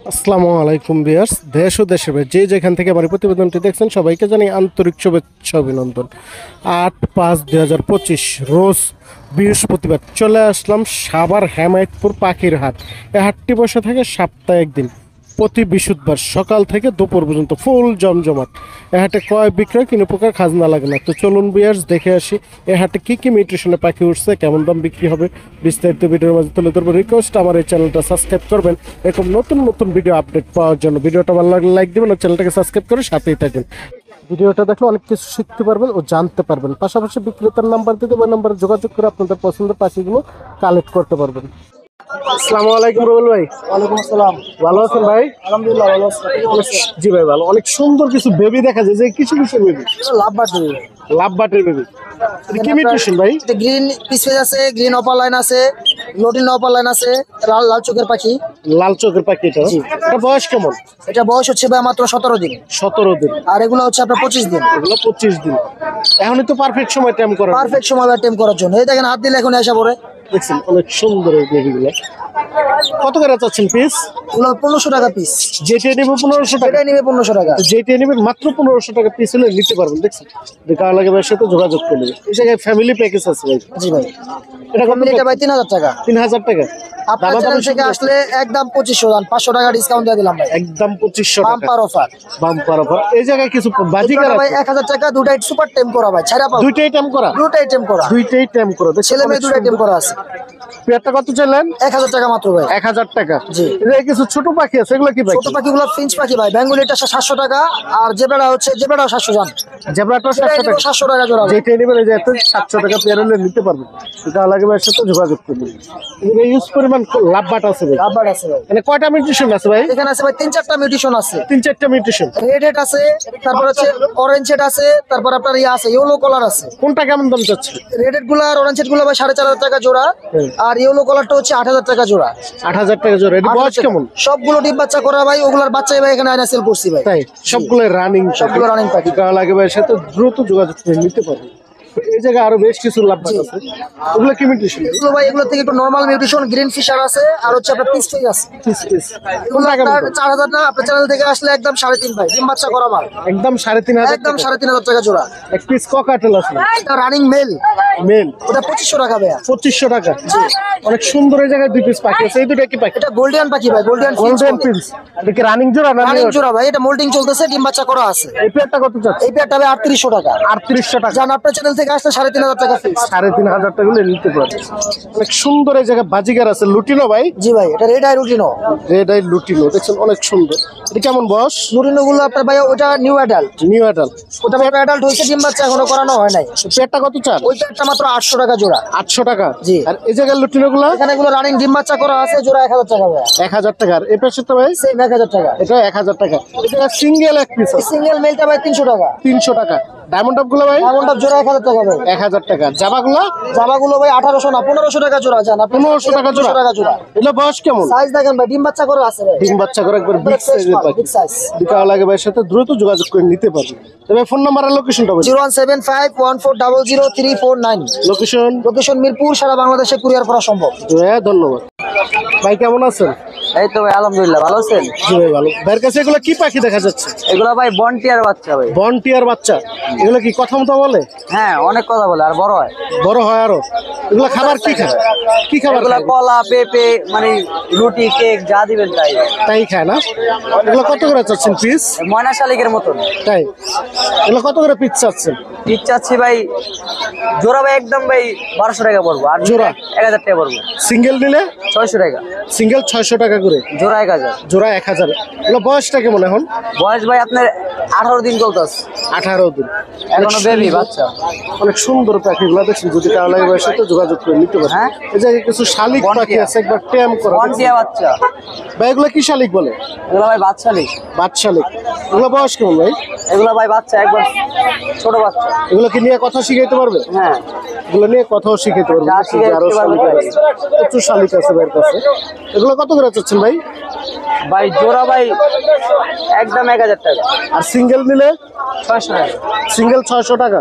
আসসালামু আলাইকুম ভিউয়ার্স, দেশ ও দেশের বাইরে যে যেখান থেকে আমার এই প্রতিবেদনটি দেখছেন সবাইকে জানাই আন্তরিক শুভেচ্ছা অভিনন্দন। 8/5/2025 রোজ বৃহস্পতিবার চলে আসলাম সাভার হেমায়েতপুর পাখির হাট। এই হাটটি বসে থাকে সপ্তাহে একদিন, প্রতি বৃহস্পতিবার সকাল থেকে দুপুর পর্যন্ত ফুল জমজমাট। এ হাটে ক্রয় বিক্রয় কোনো প্রকার খাজনা লাগে না। তো চলুন ভিউয়ার্স দেখে আসি এ হাটে কী কী মিউটেশনে পাখি উঠছে, কেমন দাম বিক্রি হবে, বিস্তারিত ভিডিওর মাঝে তুলে ধরবো। রিকোয়েস্ট আমার এই চ্যানেলটা সাবস্ক্রাইব করবেন এরকম নতুন নতুন ভিডিও আপডেট পাওয়ার জন্য। ভিডিওটা ভালো লাগলে লাইক দেবেন ও চ্যানেলটাকে সাবস্ক্রাইব করে সাথেই থাকেন। ভিডিওটা দেখলে অনেক কিছু শিখতে পারবেন ও জানতে পারবেন। পাশাপাশি বিক্রেতার নাম্বার দিতে ওই নাম্বারে যোগাযোগ করে আপনাদের পছন্দের পাখিগুলো কালেক্ট করতে পারবেন। আসসালামু আলাইকুম রুবেল ভাই। ওয়ালাইকুম আসসালাম। ভালো আছেন ভাই? আলহামদুলিল্লাহ ভালো আছি। জি ভাই ভালো। অনেক সুন্দর কিছু বেবি দেখা যায়, যে কিছু কিছু বেবি লাভ বাটে লাভ বাটের বেবি। কি মিউটেশন ভাই? এটা গ্রিন পিসফেস আছে, গ্রিন অপার লাইন আছে, লোটিন অপার লাইন আছে, লাল লাল চোখের পাখি। লাল চোখের পাখি এটা। এটা বয়স কেমন? এটা বয়স হচ্ছে ভাই মাত্র 17 দিন। 17 দিন। আর এগুলো হচ্ছে আপনার 25 দিন। এগুলো 25 দিন। এখনই তো পারফেক্ট সময় টাইম করা। পারফেক্ট সময় টেম করার জন্য। এই দেখেন হাত দিলে এখন এসে পড়ে। দেখছেন অনেক সুন্দর এই বেবিগুলো। কত করে চাচ্ছেন পিস? এগুলো 1500 টাকা পিস। যেটা নেবে 1500 টাকা। এটাই নেবে 1500 টাকা। যেটা নেবেন মাত্র 1500 টাকা পিস হলে নিতে পারবেন। দেখছেন দেখা লাগে ভাইয়ের সাথে যোগাযোগ করলে। এই জায়গায় ফ্যামিলি প্যাকেজ আছে ভাই। জি ভাই। এটা কত? এটা ভাই 3000 টাকা। 3000 টাকা। আপনার চ্যানেল থেকে আসলে একদম 2500 দাম, 500 টাকা ডিসকাউন্ট দিয়ে দিলাম ভাই। একদম 2500 টাকা বাম্পার অফার। Bumper offer. এই জায়গায় কিছু বাজিকার ভাই আছে 1000 টাকা দুটাই সুপার টেম করা ভাই। ছাড়া পাও। দুইটাই টাইম করা। দুটাই টেম করা। দুইটাই টাইম করা। ছেলে মেয়ে দুটাই টেম করা আছে। পেয়ারটা কত চাইলেন? 1000 টাকা মাত্র ভাই। 1000 টাকা। জি। এই কিছু ছোট পাখি আছে, এগুলো কি পাখি? ছোট পাখিগুলো ফিঞ্চ পাখি ভাই। বেঙ্গলিটা 700 টাকা আর জেব্রাটা হচ্ছে জেব্রাটাও 700 জান। জেব্রাটা 700 টাকা। 700 টাকা জোড়া। যেটা নেবেন এই যে 700 টাকা পেয়ার হলে নিতে পারবেন। এটা লাগে ভাইয়ের সাথে যোগাযোগ করবেন। এখানে ইউজ পরিমাণ লাভ বাট আছে ভাই। রাবার আছে ভাই। মানে কয়টা মিউটেশন আছে ভাই? এখানে আছে ভাই 3-4টা মিউটেশন আছে। 3-4টা মিউটেশন। রেড হেড আছে, তারপর হচ্ছে অরেঞ্জ হেড আছে, তারপর আপনার ইয়া আছে ইয়েলো কলার আছে। কোনটা কেমন দাম চাচ্ছে? রেড হেড গুলো আর অরেঞ্জ হেড গুলো ভাই 4500 টাকা জোড়া। আর ইয়েলো কলারটা হচ্ছে 8000 টাকা জোড়া। 8000 টাকা জোড়া। এটা বয়স কেমন? সবগুলো ডিম বাচ্চা করা ভাই। ওগুলার বাচ্চাই ভাই এখানে আইনা সেল করছি ভাই। তাই সবগুলো রানিং। সবগুলো রানিং পাখি। টাকা লাগে ভাইয়ের সাথে দ্রুত যোগাযোগ করে নিতে পারবেন। এই জায়গায় আরো বেশ কিছু লাভ বাট আছে। ওগুলো কি মিউটেশন? এগুলো ভাই এগুলো থেকে একটু নরমাল মিউটেশন, গ্রিন ফিশার আছে আর হচ্ছে আপনার পিস ফিশ আছে। Piece piece. এগুলো আপনার 4000 টাকা। আপনার চ্যানেল থেকে আসলে একদম 3.5 ভাই। ডিম বাচ্চা করা মাল। একদম 3500 একদম টাকা। 3500 টাকা জোড়া। এক পিস ককাটেল আছে। এটা রানিং মেল। মেল। ওটা 2500 টাকা ভাই। 2500 টাকা। অনেক সুন্দর। এই জায়গায় দুই পিস পাখি আছে। এই দুটো কি পাখি? এটা গোল্ডেন পাখি ভাই। Golden golden Prince. এটা কি রানিং জোড়া না? রানিং জোড়া ভাই। এটা মোল্ডিং চলতেছে, ডিম বাচ্চা করা আছে। এই পেয়ারটা কত চাচ্ছে? এই পেয়ারটা ভাই 3800 টাকা। 3800 টাকা। জান আপনার চ্যানেল থেকে আসলে 3500 টাকা ফিক্স। 3500 টাকা হলে নিতে পারবেন। অনেক সুন্দর। এই জায়গায় বাজিগার আছে। লুটিনো ভাই। জি ভাই। এটা red eye lutino. Red eye lutino দেখছেন অনেক সুন্দর। এটা কেমন বয়স? রুটিনো গুলো আপনার ভাই ওটা নিউ অ্যাডাল্ট। New adult. ওটা ভাই অ্যাডাল্ট হইছে, ডিম বাচ্চা এখনো করানো হয় নাই। পেয়ারটা কত চান? ওই পেয়ারটা মাত্র 800 টাকা জোড়া। 800 টাকা। জি। আর এই জায়গায় লুটিনো গুলো? এখানে এগুলো রানিং ডিম বাচ্চা করা আছে, জোড়া 1000 টাকা ভাই। 1000 টাকা। আর এই পাশে তো ভাই সেম 1000 টাকা। এটা 1000 টাকা। এটা সিঙ্গেল এক পিস আছে। সিঙ্গেল মেলটা ভাই 300 টাকা। 300 টাকা। ডায়মন্ড আপ গুলো ভাই? ডায়মন্ড আপ জোড়া 1000 টাকা ভাই। 1000 টাকা। জামাগুলো? জামাগুলো ভাই 1800 না 1500 টাকা জোড়া। জান 1500 টাকা জোড়া। 1500 টাকা জোড়া। এগুলো বয়স কেমন? সাইজ দেখেন ভাই, ডিম বাচ্চা করা আছে ভাই। ডিম বাচ্চা করে একবার বিগ সাইজের পাখি। Big size. দিকা লাগে ভাইয়ের সাথে দ্রুত যোগাযোগ করে নিতে পারবেন। তবে ফোন নাম্বার আর লোকেশনটা বলুন। 01751400349। লোকেশন? লোকেশন মিরপুর। সারা বাংলাদেশে কুরিয়ার করা সম্ভব। হ্যাঁ ধন্যবাদ ভাই। কেমন আছেন? এই তো ভাই আলহামদুলিল্লাহ ভালো আছেন? জি ভাই ভালো। ভাইয়ের কাছে এগুলো কি পাখি দেখা যাচ্ছে? এগুলো ভাই বনটিয়ার বাচ্চা ভাই। বনটিয়ার বাচ্চা। এগুলো কি কথা মতো বলে? হ্যাঁ অনেক কথা বলে আর বড় হয়। বড় হয় আরো? এগুলো খাবার কি খায়? কি খাবার এগুলো খায়? কলা পেঁপে মানে রুটি কেক যা দিবেন তাই। তাই খায় না? এগুলো কত করে চাচ্ছেন পিস? ময়না শালিকের মতন। তাই এগুলো কত করে পিস চাচ্ছেন? ঠিক চাচ্ছি ভাই জোড়া ভাই একদম ভাই 1200 টাকা পড়বো। আর জোড়া? 1000 টাকা পড়বো। সিঙ্গেল নিলে? 600 টাকা। সিঙ্গেল 600 টাকা করে। জোড়া 1000। জোড়া 1000। এগুলো বয়সটা কেমন এখন? বয়স ভাই আপনার 18 দিন চলতেছে। 18 দিন। এখনো বেবি বাচ্চা। অনেক সুন্দর পাখিগুলো দেখছি। যদি কারো লাগে ভাইয়ের সাথে যোগাযোগ করে নিতে পারেন। হ্যাঁ। এই জায়গায় কিছু শালিক পাখি আছে, একবার টেম করা। বনটিয়া বাচ্চা। ভাই এগুলো কি শালিক বলে? এগুলো ভাই বাচ্চা নেই। বাদ শালিক। এগুলো বয়স কেমন ভাই? এগুলো ভাই বাচ্চা একবার ছোট বাচ্চা। এগুলো কি নিয়ে কথা শিখাইতে পারবে? হ্যাঁ এগুলো নিয়ে কথাও শিখাইতে পারবে। যা দেখছি যে আরো শিখাইতে পারবে শালিক আছে। প্রচুর শালিক আছে ভাইয়ের কাছে। এগুলো কত করে চাচ্ছেন ভাই? ভাই জোড়া ভাই একদম 1000 টাকা। আর সিঙ্গেল নিলে 600 টাকা সিঙ্গেল 600 টাকা।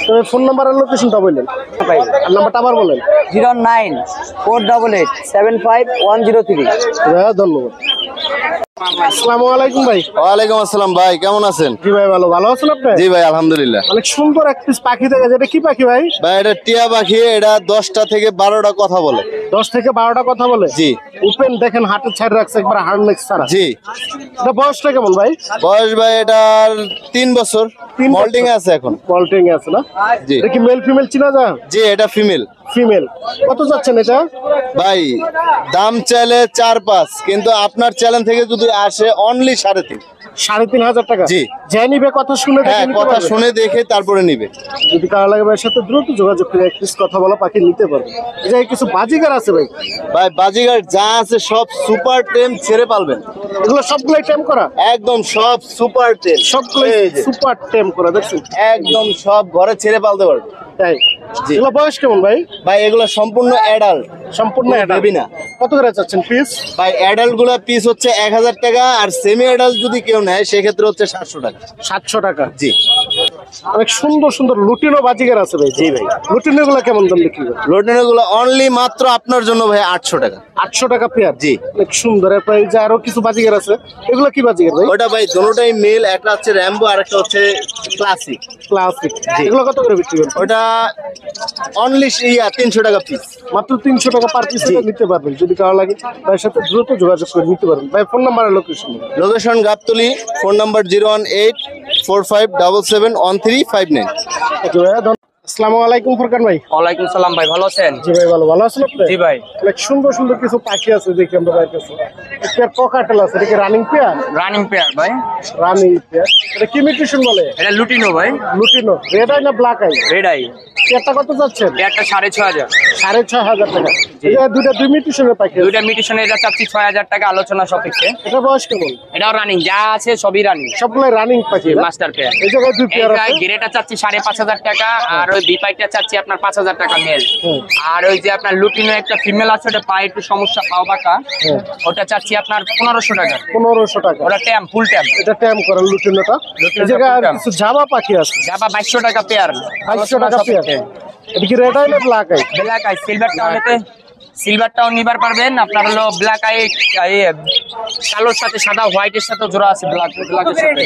তবে ফোন নাম্বার আর লোকেশনটা বললেন, ভাই। আর নাম্বারটা আবার বলেন। 09488 ভাইয়া ধন্যবাদ। আসসালামু আলাইকুম ভাই। ওয়ালাইকুম আসসালাম ভাই, কেমন আছেন? জি ভাই ভালো, ভালো আছেন আপনি? জি ভাই আলহামদুলিল্লাহ। অনেক সুন্দর এক পিস পাখি দেখা যায়, এটা কি পাখি ভাই? ভাই এটা টিয়া পাখি, এটা 10টা থেকে 12টা কথা বলে। 10 থেকে 12টা কথা বলে। জি। ওপেন দেখেন, হাতে ছাড় রাখছে একবার হার্ডনেক্স ছাড়া। জি। এটা বয়সটা কেমন ভাই? বয়স ভাই এটার 3 বছর। 3 বছর। মল্টিং আছে এখন। মল্টিং আছে না? জি। এটা কি মেল ফিমেল চিনা যায়? জি এটা ফিমেল। ফিমেল। কত যাচ্ছেন এটা? ভাই দাম চাইলে 4-5, কিন্তু আপনার চ্যানেল থেকে যদি আসে অনলি 3.5। 3500 টাকা। জি। যে নিবে কথা শুনে দেখে হ্যাঁ নিতে কথা পারবে। শুনে দেখে তারপরে নিবে। যদি কারো লাগে ভাইয়ের সাথে দ্রুত যোগাযোগ করে এক পিস কথা বলা পাখি নিতে পারবে। এই যে কিছু বাজিগার আছে ভাই, ভাই বাজিগার যা আছে সব সুপার টেম ছেড়ে পালবেন। এগুলো সবগুলাই টেম করা, একদম সব সুপার টেম, সবগুলাই সুপার টেম করা দেখছেন? একদম সব ঘরে ছেড়ে পালতে পারবে। তাই। জি। এগুলো বয়স কেমন ভাই? ভাই এগুলো সম্পূর্ণ অ্যাডাল্ট। সম্পূর্ণ কোনো adult? baby না। কত করে চাচ্ছেন পিস? ভাই অ্যাডাল্ট গুলা পিস হচ্ছে 1000 টাকা, আর সেমি অ্যাডাল্ট যদি কেউ নেয় সেক্ষেত্রে হচ্ছে 700 টাকা। 700 টাকা। জি। অনেক সুন্দর সুন্দর লুটিনো বাজিগার আছে ভাই। জি ভাই। লুটিনো গুলো কেমন দাম বিক্রি করে? রোটেনো গুলো অনলি মাত্র আপনার জন্য ভাই 800 টাকা। 800 টাকা পেয়ার। জি। অনেক সুন্দর। এরপর এই যে আরো কিছু বাজিগার আছে, এগুলো কি বাজিগার ভাই? ওটা ভাই দুটোটাই মেল, একটা হচ্ছে র্যাম্বো আর একটা হচ্ছে ক্লাসিক। ক্লাসিক। জি। এগুলো কত করে বিক্রি করেন? ওটা অনলি 300 টাকা পিস। মাত্র 300 টাকা পার পিস নিতে পারবেন। যদি কারো লাগে তার সাথে দ্রুত যোগাযোগ করে নিতে পারবেন। ভাই ফোন নাম্বার আর location. Location Gabtoli, phone number 01845771359। আসসালামু আলাইকুম ফরকান ভাই। ওয়ালাইকুম সালাম ভাই, ভালো আছেন? জি ভাই ভালো, ভালো আছেন আপনি? জি ভাই। অনেক সুন্দর সুন্দর কিছু পাখি আছে দেখি আমরা ভাইয়ের কাছে। একটা ককাটেল আছে, এটা কি রানিং পেয়ার? রানিং পেয়ার ভাই। Running pair. এটা কি মিউটেশন বলে? এটা লুটিনো ভাই, লুটিনো। রেড আই না ব্ল্যাক আই? Red eye. পেয়ারটা কত যাচ্ছেন? পেয়ারটা 6500। 6500 টাকা। এটা দুই মিউটেশনের পাখি আছে। দুইটা মিউটেশনে এটা চাচ্ছি 6000 টাকা আলোচনা সাপেক্ষে। এটা বয়স কেমন? এটাও রানিং, যা আছে সবই রানিং। সবগুলাই রানিং পাখি না? Master pair. এই জায়গায় দুই পেয়ার আছে। গিরেটা চাচ্ছি 5500 টাকা, আর ওই বিপাইটা চাচ্ছি আপনার 5000 টাকা মেল। হুম। আর ওই যে আপনার লুটিনো একটা ফিমেল আছে, ওটা পায়ে একটু সমস্যা, পাও বাঁকা, হুম। ওটা চাচ্ছি আপনার 1500 টাকা। 1500 টাকা। ওটা ট্যাম, ফুল ট্যাম। এটা ট্যাম করা লুটিনোটা। এই জায়গায় আর কিছু জাবা পাখি আছে। যাবা 2200 টাকা পেয়ার। 2200 টাকা পেয়ার। এটা কি রেড আই না ব্ল্যাক আই? Black eye. সিলভারটাও নিতে, সিলভারটাও নিবার পারবেন। আপনার হলো ব্ল্যাক আই, কালোর সাথে সাদা, হোয়াইটের সাথে জোড়া আছে, ব্ল্যাকের সাথে।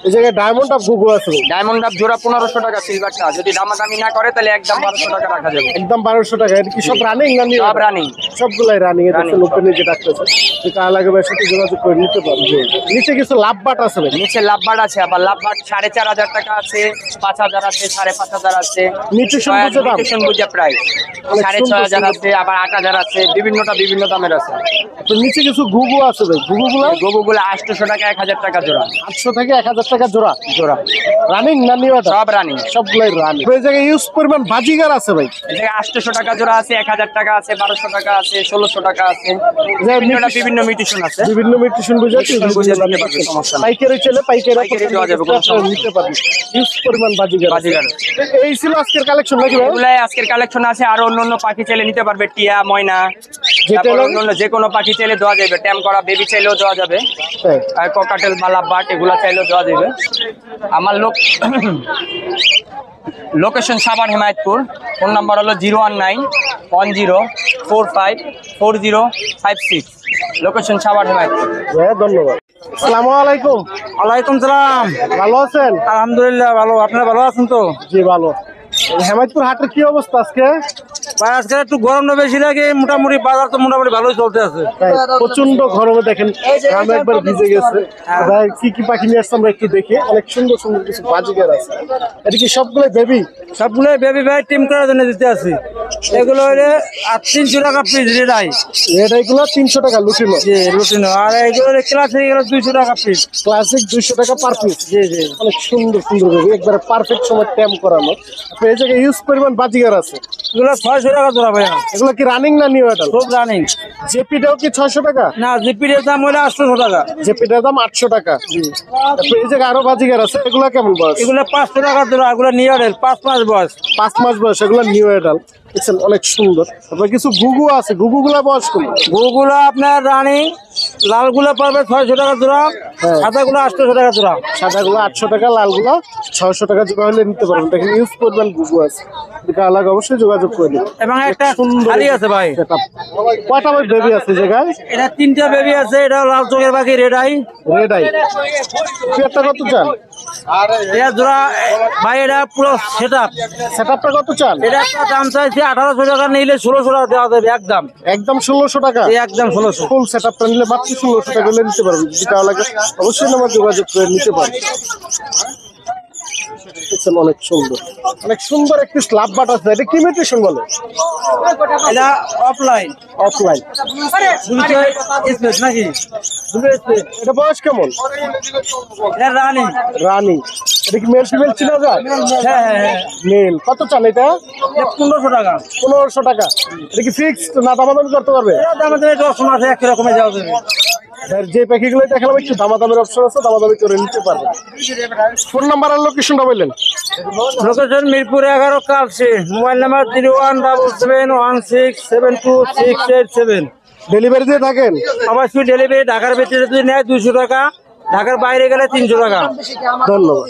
এই জায়গায় ডায়মন্ড অফ গুগু আছে ভাই। ডায়মন্ড আপ জোড়া 1500 টাকা সিলভারটা। যদি দামাদামি না করে তাহলে একদম 1200 টাকা রাখা যাবে। একদম 1200 টাকা। এটা কি সব রানিং না? সব রানিং। সবগুলাই রানিং। এটা Running, লোকের নিচে ডাকতেছে। যদি কার লাগে ভাইয়ের সাথে যোগাযোগ করে নিতে পারবেন। নিচে কিছু লাভ বাট আছে ভাই। নিচে লাভবার্ড আছে, আবার লাভবার্ড 4500 টাকা আছে, 5000 আছে, 5500 আছে। Mutation বুঝে দাম? মিউটেশন বুঝে প্রাইস। অনেক সুন্দর 6500 আছে, আবার 8000 আছে, বিভিন্নটা বিভিন্ন দামের আছে। তো নিচে কিছু গুগু আছে ভাই। গুগুগুলো গোবুগুলো 800 টাকা, 1000 টাকা জোড়া। 800 থেকে 1000 টাকা জোড়া। জোড়া রানিং না নিওয়াটা? সব রানিং। সবগুলাই রানিং। এই জায়গায় ইউজ পরিমাণ বাজিগার আছে ভাই। এই যে 800 টাকা জোড়া আছে, 1000 টাকা আছে, 1200 টাকা আছে, 1600 টাকা আছে। যে বিভিন্নটা mutation- বিভিন্ন মিউটেশন আছে। বিভিন্ন মিউটেশন বুঝে Mutation বুঝে নিতে পারবে, সমস্যা নাই। পাইকারি চলে পাইকারি পাইকারি দেওয়া যাবে, কোনো সমস্যা নেই। নিতে পারবে। ইউজ পরিমাণ বাজিগার আছে। বাজিগার। এই ছিল আজকের কালেকশন নাকি ভাই? এগুলাই আজকের কালেকশন আছে। আর অন্য পাখি চাইলে নিতে পারবে, টিয়া, ময়না, যেটা তারপর লাগে- অন্য যে কোনো পাখি চাইলে দেওয়া যাবে। ট্যাম করা বেবি চাইলেও দেওয়া যাবে, তাই। আর ককাটেল, মালাবাট এগুলা চাইলেও দেওয়া যাবে। আমার location Savar Hemayetpur. Phone number হলো 01910454056। লোকেশন সাভার হেমায়তপুর। ভাইয়া ধন্যবাদ। আসসালামু আলাইকুম। ওয়ালাইকুম সালাম। ভালো আছেন? আলহামদুলিল্লাহ ভালো, আপনারা ভালো আছেন তো? জি ভালো। এই হেমায়তপুর হাটের কি অবস্থা আজকে? ভাই আজকে একটু গরমটা বেশি লাগে, মোটামুটি বাজার তো মোটামুটি ভালোই চলতে আছে। তাই, প্রচন্ড গরমে দেখেন গ্রামে একবার ভিজে গেছে। ভাই কি কি পাখি নিয়ে আসছে আমরা একটু দেখি। অনেক সুন্দর সুন্দর কিছু বাজিগার আছে। এটা কি সবগুলো বেবি? সবগুলো বেবি ভাই টিম করার জন্য দিতে আছি। এগুলো হলে 300 টাকা পিস রেডাই। রেড আইগুলো 300 টাকা লুটিনো। জি রুটিন। আর এগুলো ক্লাসিক, এগুলো 200 টাকা পিস। ক্লাসিক 200 টাকা পার পিস। জি জি। অনেক সুন্দর সুন্দর বেবি, একবারে পারফেক্ট সময় ট্যাম করানো। আপনি এই জায়গায় ইউজ পরিমাণ বাজিগার আছে। এগুলো 600 ছয়শো টাকা জোড়া ভাইয়া। এগুলো কি রানিং না নিউ অ্যাডাল্ট? খুব রানিং। জেপিটাও কি 600 টাকা? না, জিপির দাম হলে 800 টাকা। জেপিটার দাম 800 টাকা। তারপর এই যে আরো বাজিগার আছে, এগুলো কেমন বয়স? এগুলো 500 টাকা জোড়া, এগুলো নিয়ে 5 মাস বয়স। 5 মাস বয়স, এগুলো নিউ অ্যাডাল্ট। দেখছেন অনেক সুন্দর। তারপর কিছু গুগু আছে, গুগুগুলা বয়স কম। গরুগুলো আপনার রানিং, লালগুলো পাবে 600 টাকা জোড়া, সাদাগুলো 800 টাকা জোড়া। সাদাগুলো 800 টাকা, লালগুলো 600 টাকা জোড়া হলে নিতে পারবেন। দেখেন ইউজ করবেন, গুগু আছে, আলাদা অবশ্যই যোগাযোগ করে দিন। এবং একটা খালি আছে ভাই। কয়টা বেবি আছে এই জায়গায়? এটা 3টা বেবি আছে। এটা লাল চোখের পাখি, রেড আই। Red eye. পেয়ারটা কত চান? এটা জোড়া ভাই, এটা পুরো সেটআপ। সেটআপটা কত চান? এটা একটা দাম চাইছে 1800 টাকা, নিলে 1600 টাকা দেওয়া যাবে একদম। একদম 1600 টাকা। এই একদম 1600। ফুল সেটআপটা নিলে মাত্র 1600 টাকা হলে নিতে পারবেন। যদি কারো লাগে অবশ্যই আমার যোগাযোগ করে নিতে পারবেন। দেখছেন অনেক সুন্দর, অনেক সুন্দর একটি স্ল্যাব বাট আছে। এটা কি মিউটেশন বলে? এটা অফলাইন। অফলাইন। দুটো স্পেস নাকি? দুটো স্পেস। এটা বয়স কেমন? এটা রানিং। রানি। এটা কি মেল ফিমেল ছিল? হ্যাঁ হ্যাঁ হ্যাঁ। মেল। কত চান এটা? এটা 1500 টাকা। 1500 টাকা। এটা কি ফিক্সড না দামাদামি করতে পারবে? এটা দাম আছে 10 মাসে একই রকমের যাওয়া যাবে। আর যে পাখিগুলো দেখালাম একটু দামাদামের অপশন আছে, দামাদামি করে নিতে পারবেন। ফোন নাম্বার আর লোকেশনটা বললেন? Location Mirpur 11 Kalshi. Mobile number 0177716726887। Delivery দিয়ে থাকেন? অবশ্যই ডেলিভারি। ঢাকার ভিতরে যদি নেয় 200 টাকা, ঢাকার বাইরে গেলে 300 টাকা। ধন্যবাদ।